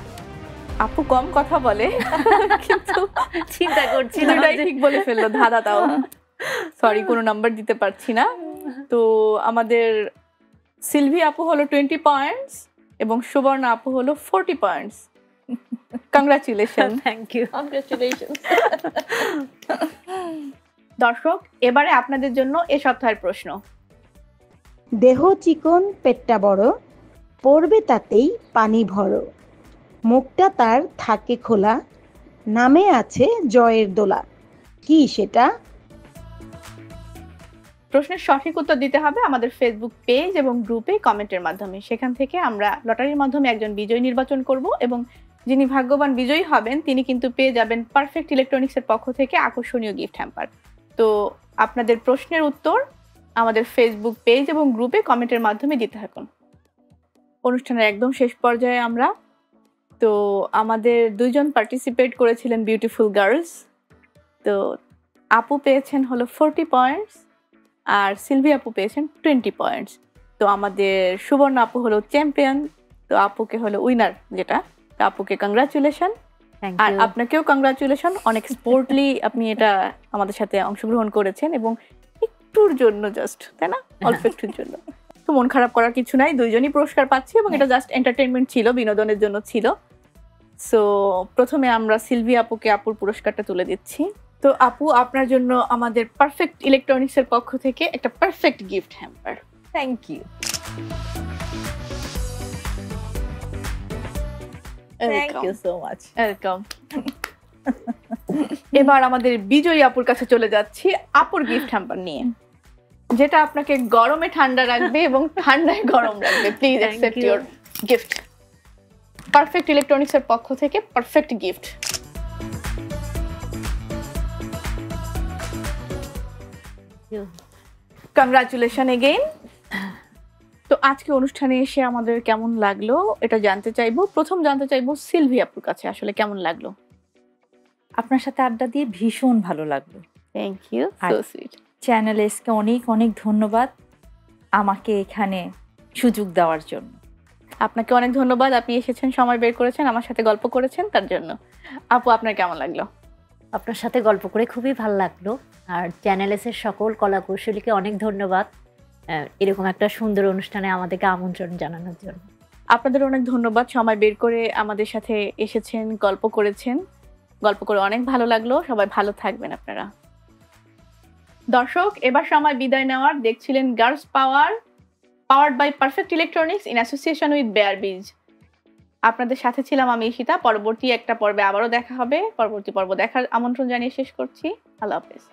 আপু কম কথা বলে কিন্তু চিন্তা করছি না দুটাই ঠিক বলে ফেললো, ধাঁধাটাও। সরি, কোনো নাম্বার দিতে পারছি না। তো আমাদের সিলভি আপু হলো 20 পয়েন্টস এবং সুবর্ণা আপু হলো 40 points. Congratulation. Thank you. Congratulation. দর্শক, এবারে আপনাদের জন্য এ সপ্তাহের প্রশ্ন। দেহ চিকন পেটটা বড়, পড়বে তাতেই পানি ভরো, মুখটা তার থাকে খোলা, নামে আছে জয়ের দোলা, কি সেটা? প্রশ্নের সঠিক উত্তর দিতে হবে আমাদের ফেসবুক পেজ এবং গ্রুপে কমেন্টের মাধ্যমে। সেখান থেকে আমরা লটারির মাধ্যমে একজন বিজয়ী নির্বাচন করব এবং যিনি ভাগ্যবান বিজয়ী হবেন তিনি কিন্তু পেয়ে যাবেন পারফেক্ট ইলেকট্রনিক্সের পক্ষ থেকে আকর্ষণীয় গিফট হ্যাম্পার। তো আপনাদের প্রশ্নের উত্তর আমাদের ফেসবুক পেজ এবং গ্রুপে কমেন্টের মাধ্যমে দিতে থাকুন। অনুষ্ঠানের একদম শেষ পর্যায়ে আমরা, তো আমাদের দুইজন পার্টিসিপেট করেছিলেন বিউটিফুল গার্লস। তো আপু পেয়েছেন হলো 40 পয়েন্টস আর সিলভি আপু পেয়েছেন 20 পয়েন্টস। তো আমাদের সুবর্ণ আপু হলো চ্যাম্পিয়ন, তো আপুকে হলো উইনার যেটা, তো আপুকে কংগ্রাচুলেশন। থ্যাংক আর ইউ। আপনাকেও কংগ্রাচুলেশন, অনেক স্পোর্টলি আপনি এটা আমাদের সাথে অংশগ্রহণ করেছেন এবং একটুর জন্য জাস্ট, তাই না, অল্প একটুর জন্য। তো মন খারাপ করার কিছু নাই, দুইজনই পুরস্কার পাচ্ছি এবং এটা জাস্ট এন্টারটেইনমেন্ট ছিল, বিনোদনের জন্য ছিল। সো প্রথমে আমরা সিলভি আপুকে আপুর পুরস্কারটা তুলে দিচ্ছি। তো আপু, আপনার জন্য আমাদের পারফেক্ট ইলেকট্রনিক্সের পক্ষ থেকে একটা perfect gift hamper. Thank you. Thank you so much. Welcome. এবার আমাদের বিজয়ী আপুর কাছে চলে যাচ্ছি আপুর গিফট হ্যাম্পার নিয়ে, যেটা আপনাকে গরমে ঠান্ডা রাখবে এবং ঠান্ডায় গরম রাখবে। Please Thank accept you. Your gift. Perfect ইলেকট্রনিক্সের পক্ষ থেকে পারফেক্ট গিফট। Congratulation again. তো আজকে অনুষ্ঠানে এসে আমাদের কেমন লাগলো এটা জানতে চাইবো। প্রথম জানতে চাইবো সিলভি আপুর কাছে, আসলে কেমন লাগলো? আপনার সাথে আড্ডা দিয়ে ভীষণ ভালো লাগলো। থ্যাংক ইউ, আর- সো সুইট। চ্যানেল এসকে অনেক অনেক ধন্যবাদ আমাকে এখানে সুযোগ দেওয়ার জন্য। আপনাকে অনেক ধন্যবাদ, আপনি এসেছেন, সময় বের করেছেন, আমার সাথে গল্প করেছেন, তার জন্য। আপু, আপনার কেমন লাগলো? আপনার সাথে গল্প করে খুবই ভালো লাগলো। আর চ্যানেলেসের সকল কলাকৌশলীকে অনেক ধন্যবাদ এরকম একটা সুন্দর অনুষ্ঠানে আমাদেরকে আমন্ত্রণ জানানোর জন্য। আপনাদের অনেক ধন্যবাদ, সময় বের করে আমাদের সাথে এসেছেন, গল্প করেছেন। গল্প করে অনেক ভালো লাগলো। সবাই ভালো থাকবেন আপনারা। দর্শক, এবার সময় বিদায় নেওয়ার। দেখছিলেন girls power, powered by perfect electronics in association with বেয়ারবিজ। আপনাদের সাথে ছিলাম আমি ঈশিতা। পরবর্তী একটা পর্বে আবারও দেখা হবে। পরবর্তী পর্ব দেখার আমন্ত্রণ জানিয়ে শেষ করছি। আল্লাহ হাফেজ।